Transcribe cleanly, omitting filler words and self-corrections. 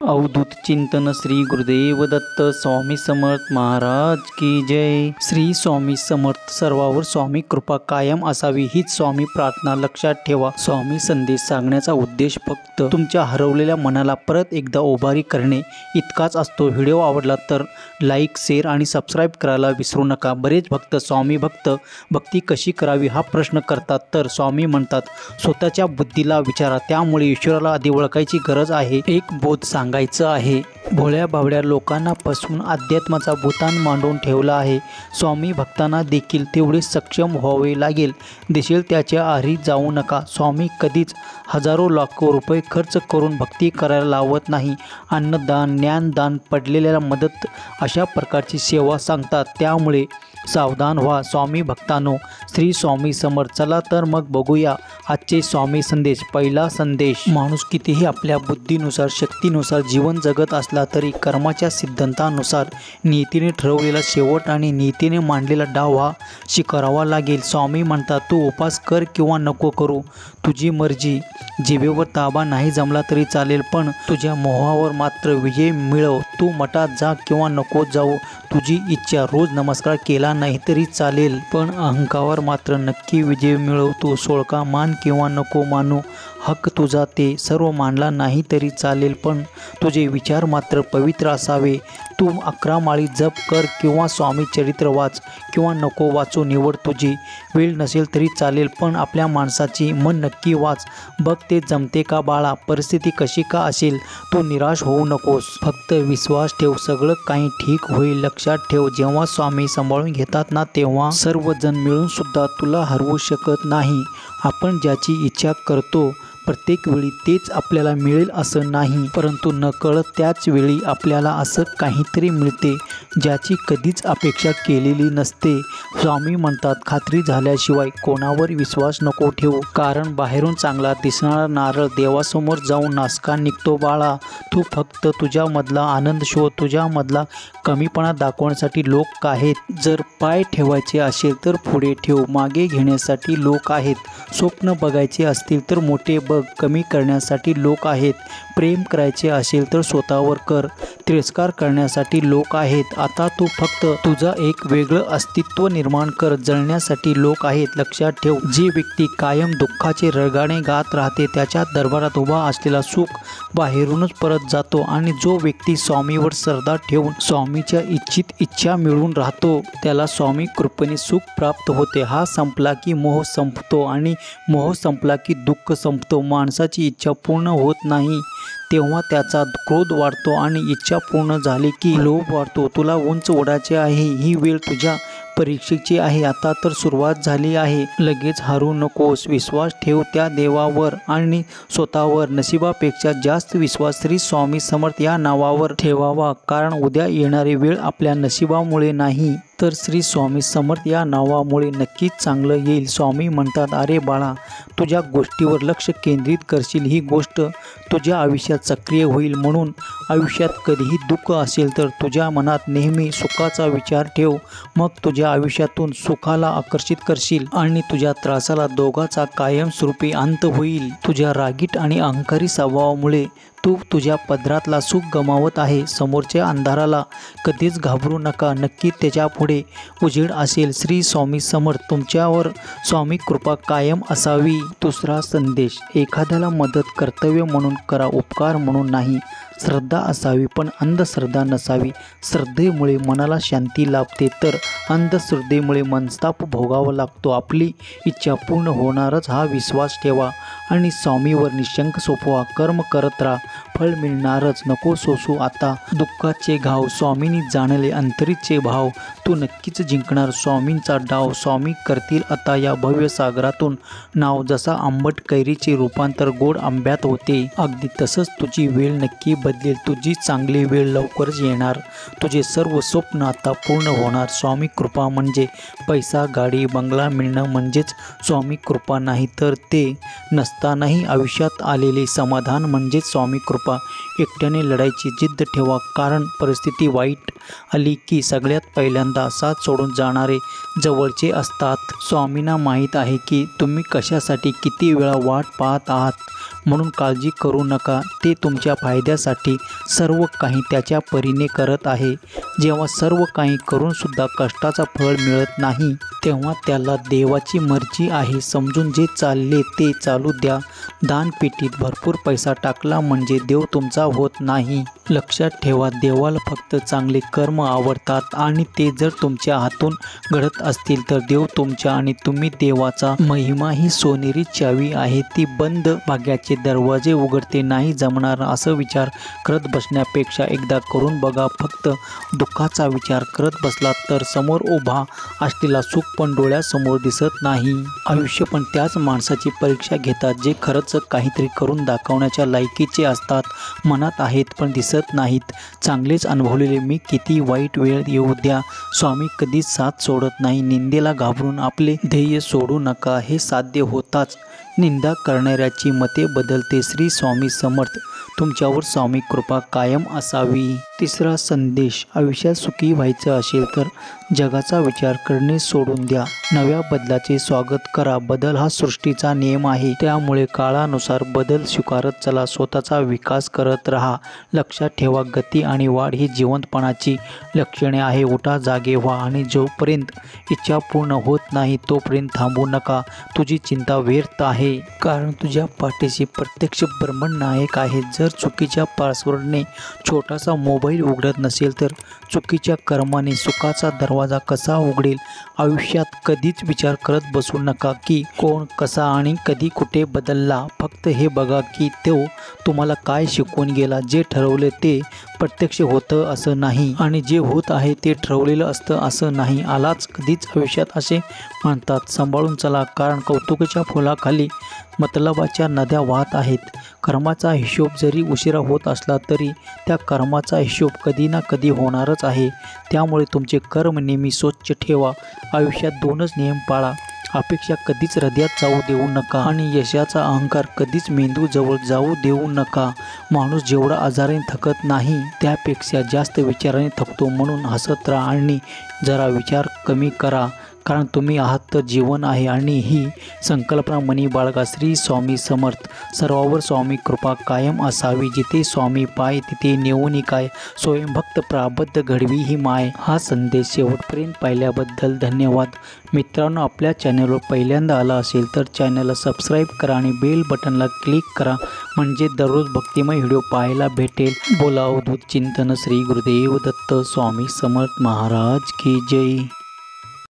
अवधूत चिंतन श्री गुरुदेव दत्त स्वामी समर्थ महाराज की जय। श्री स्वामी समर्थ सर्वावर स्वामी कृपा कायम असावी हीच स्वामी प्रार्थना लक्षात ठेवा। स्वामी संदेश सांगण्याचा उद्देश फक्त तुमच्या हरवलेल्या मनाला परत एकदा उभारी करणे इतकाच असतो। व्हिडिओ आवडला तर लाईक, शेअर आणि सबस्क्राईब करायला विसरू नका। बरेच भक्त स्वामी भक्ती कशी करावी हा प्रश्न करतात, तर स्वामी म्हणतात स्वतःच्या बुद्धीला विचारा, त्यामुळे ईश्वराला आधी ओळखायची गरज आहे। एक बोध सांगायचं आहे। भोळ्या भावड्या लोकांना फसवून अध्यात्माचा भूतान मांडून ठेवला आहे। स्वामी भक्तांना देखील तेवढे सक्षम व्हावे लागेल। दिसेल त्याच्या आहारी जाऊ नका। स्वामी कधीच हजारो लाखो रुपये खर्च करून भक्ती करायला लावत नाही। अन्नदान, ज्ञानदान, पडलेल्या मदत अशा प्रकारची सेवा सांगतात, त्यामुळे सावधान व्हा स्वामी भक्तांनो। श्री स्वामी समर्थ। चला तर मग बघूया आजचे स्वामी संदेश। पहिला संदेश, माणूस कितीही आपल्या बुद्धीनुसार, शक्तीनुसार जीवन जगत असला तरी कर्माच्या सिद्धांतानुसार नीतीने ठरवलेला शेवट आणि नीतीने मांडलेला डाव हा स्वीकारावा लागेल। स्वामी म्हणतात तू उपास कर किंवा नको करू, तुझी मर्जी। जिभेवर ताबा नाही जमला तरी चालेल, पण तुझ्या मोहावर मात्र विजय मिळव। तू मठात जा किंवा नको जाऊ, तुझी इच्छा। रोज नमस्कार केला नाही तरी चालेल, पण अहंकारावर मात्र नक्की विजय मिळव। तू सोळका मान किंवा नको मानू, हक्क तुझा, ते सर्व मानला नाही तरी चालेल, पण तुझे विचार मात्र पवित्र असावे। तू 11 माळी जप कर किंवा स्वामी चरित्र वाच किंवा नको वाचू, निवड तुझी। वेळ नसेल तरी चालेल, पण आपल्या माणसाची मन नक्की वाच। बघ ते जमते का बाळा, परिस्थिती कशी का असेल, तू निराश होऊ नकोस। फक्त विश्वास ठेव, सगळं काही ठीक होईल। लक्षात ठेव, जेव्हा स्वामी सांभाळून घेतात ना, तेव्हा सर्वजण मिळून सुद्धा तुला हरवू शकत नाही। आपण ज्याची इच्छा करतो प्रत्येक वेळी तेच आपल्याला मिळेल असं नाही, परंतु नकळत त्याच वेळी आपल्याला असं काहीतरी मिळते ज्याची कधीच अपेक्षा केलेली नसते। स्वामी म्हणतात खात्री झाल्याशिवाय कोणावर विश्वास नको ठेवू, कारण बाहेरून चांगला दिसणारा नारळ देवासमोर जाऊन नासका निघतो बाळा। तू फक्त तुझ्यामधला आनंद शोध, तुझ्यामधला कमीपणा दाखवण्यासाठी लोक आहेत। जर पाय ठेवायचे असेल तर पुढे ठेव, मागे घेण्यासाठी लोक आहेत। स्वप्न बघायचे असतील तर मोठे बघ, कमी करण्यासाठी लोक आहेत। प्रेम करायचे असेल तर स्वतःवर कर, तिरस्कार करण्यासाठी लोक आहेत। आता तू फक्त तुझा एक वेगळं अस्तित्व निर्माण कर, जळण्यासाठी लोक आहेत। लक्षात ठेव, जी व्यक्ती कायम दुःखाचे रडगाणे गात राहते त्याच्या दरबारात उभा असलेला सुख बाहेरूनच परत जातो, आणि जो व्यक्ती स्वामीवर श्रद्धा ठेवून स्वामीच्या इच्छित इच्छा मिळवून राहतो त्याला स्वामी कृपेने सुख प्राप्त होते। हा संपला की मोह संपतो, आणि मोह संपला की दुःख संपतो। माणसाची इच्छा पूर्ण होत नाही तेव्हा त्याचा क्रोध वाढतो, आणि इच्छा पूर्ण झाली की लोभ वाढतो। तुला उंच ओढायचे आहे, ही वेळ तुझ्या परीक्षेची आहे। आता तर सुरुवात झाली आहे, लगेच हारू नकोस। विश्वास ठेव त्या देवावर आणि स्वतःवर। नशिबापेक्षा जास्त विश्वास श्री स्वामी समर्थ या नावावर ठेवावा, कारण उद्या येणारी वेळ आपल्या नशिबामुळे नाही तर श्री स्वामी समर्थ या नावामुळे नक्कीच चांगलं येईल। स्वामी म्हणतात अरे बाळा, तुझ्या गोष्टीवर लक्ष केंद्रित करशील, ही गोष्ट तुझ्या आयुष्यात सक्रिय होईल। म्हणून आयुष्यात कधीही दुःख असेल तर तुझ्या मनात नेहमी सुखाचा विचार ठेव, मग तुझ्या आयुष्यातून सुखाला आकर्षित करशील आणि तुझ्या त्रासाला दोघाचा कायमस्वरूपी अंत होईल। तुझ्या रागीट आणि अहंकारी स्वभावामुळे तू तुझ्या पदरातला सुख गमावत आहे। समोरच्या अंधाराला कधीच घाबरू नका, नक्की त्याच्या पुढे उजेड असेल। श्री स्वामी समर्थ। तुमच्यावर स्वामी कृपा कायम असावी। दुसरा संदेश, एखाद्याला मदत कर्तव्य म्हणून करा, उपकार म्हणून नाही। श्रद्धा असावी पण अंधश्रद्धा नसावी। श्रद्धेमुळे मनाला शांती लाभते, तर अंधश्रद्धेमुळे मनस्ताप भोगावा लागतो। आपली इच्छा पूर्ण होणारच हा विश्वास ठेवा, आणि स्वामीवर निशंक सोपवा। कर्म करत राहा, फळ मिळणारच, नको सोसू आता दुःखाचे घाव। स्वामींनी जाणले अंतरीचे भाव, तू नक्कीच जिंकणार स्वामींचा डाव। स्वामी करतील आता या भव्य सागरातून नाव, जसा आंबट कैरीचे रूपांतर गोड आंब्यात होते, अगदी तसंच तुझी वेळ नक्की बदलेल। तुझी चांगली वेळ लवकरच येणार, तुझे सर्व स्वप्न आता पूर्ण होणार। स्वामी कृपा म्हणजे पैसा, गाडी, बंगला मिळणं म्हणजेच स्वामी कृपा नाही, तर ते नसतानाही आयुष्यात आलेले समाधान म्हणजे स्वामी कृपा। एकट्याने लढायची जिद्द ठेवा, कारण परिस्थिती वाईट आली की सगळ्यात पहिल्यांदा साथ सोडून जाणारे जवळचे असतात। स्वामींना माहीत आहे की तुम्ही कशासाठी किती वेळा वाट पाहत आहात, म्हणून काळजी करू नका. ते तुमच्या फायद्यासाठी सर्व काही त्याच्या परीने करत आहे. जेव्हा सर्व काही करूनसुद्धा कष्टाचा फळ मिळत नाही तेव्हा त्याला देवाची मर्जी आहे समजून जे चालले ते चालू द्या. दानपेटीत भरपूर पैसा टाकला म्हणजे देव तुमचा होत नाही. लक्षात ठेवा, देवाला फक्त चांगले कर्म आवडतात आणि ते जर तुमच्या हातून घडत असतील तर देव तुमच्या आणि तुम्ही देवाचा. महिमा ही सोनेरी चावी आहे, ती बंद भाग्याचे दरवाजे उघडते. नाही जमणार असं विचार करत बसण्यापेक्षा एकदा करून बघा. फक्त दुःखाचा विचार करत बसलात तर समोर उभा असलेला सुख पण डोळ्यासमोर दिसत नाही. आयुष्य पण त्याच माणसाची परीक्षा घेतात जे खरंच काहीतरी करून दाखवण्याच्या लायकीचे असतात. मनात आहेत पण दिसत नाहीत. चांगलेच अनुभवलेले मी किती वाईट वेळ येऊ द्या, स्वामी कधीच साथ सोडत नाही. निंदेला घाबरून आपले ध्येय सोडू नका, हे साध्य होताच. निंदा करणाऱ्याची मते बदलते. श्री स्वामी समर्थ. तुमच्यावर स्वामी कृपा कायम असावी. तिसरा संदेश, आयुष्यात सुखी व्हायचं असेल तर जगाचा विचार करणे सोडून द्या. नव्या बदलाचे स्वागत करा. बदल हा सृष्टीचा नियम आहे, त्यामुळे काळानुसार बदल स्वीकारत चला. स्वतःचा विकास करत राहा. लक्षात ठेवा, गती आणि वाढ ही जिवंतपणाची लक्षणे आहे. उठा, जागे व्हा आणि जोपर्यंत इच्छा पूर्ण होत नाही तोपर्यंत थांबू नका. तुझी चिंता व्यर्थ आहे, कारण तुझ्या पाठीशी प्रत्यक्ष ब्रह्मनायक आहे. जर चुकीच्या पासवर्डने छोटासा मोबाईल उघडत नसेल तर चुकीच्या कर्माने सुखाचा दरवाजा कसा उघडेल. आयुष्यात कधीच विचार करत बसू नका की कोण, कसा आणि कधी कुठे बदलला. फक्त हे बघा की तो तुम्हाला काय शिकवून गेला. जे ठरवले ते प्रत्यक्ष होतं असं नाही आणि जे होत आहे ते ठरवलेलं असतं असं नाही. आलाच कधीच आयुष्यात असे म्हणतात. सांभाळून चला, कारण कौतुकाच्या फुलाखाली मतलबाच्या नद्या वाहत आहेत. कर्माचा हिशोब जरी उशिरा होत असला तरी त्या कर्माचा हिशोब कधी ना कधी होणारच आहे. त्यामुळे तुमचे कर्म नेहमी स्वच्छ ठेवा. आयुष्यात 2च नियम पाळा. अपेक्षा कधीच हृदयात जाऊ देऊ नका आणि यशाचा अहंकार कधीच मेंदूजवळ जाऊ देऊ नका. माणूस जेवढा आजाराने थकत नाही त्यापेक्षा जास्त विचाराने थकतो. म्हणून हसत राहा आणि जरा विचार कमी करा, कारण तुम्ही आहात तर जीवन आहे. आणि ही संकल्पना मनी बाळगा. श्री स्वामी समर्थ. सर्वावर स्वामी कृपा कायम असावी. जिथे स्वामी पाय तिथे नेऊनी काय, स्वयंभक्त प्राबद्ध घडवी ही माय. हा संदेश शेवटपर्यंत पाहिल्याबद्दल धन्यवाद. मित्रांनो, आपल्या चॅनलवर पहिल्यांदा आला असेल तर चॅनलला सबस्क्राईब करा आणि बेल बटनला क्लिक करा, म्हणजे दररोज भक्तिमय व्हिडिओ पाहायला भेटेल. बोला अवधूत चिंतन. श्री गुरुदेव दत्त स्वामी समर्थ महाराज की जय.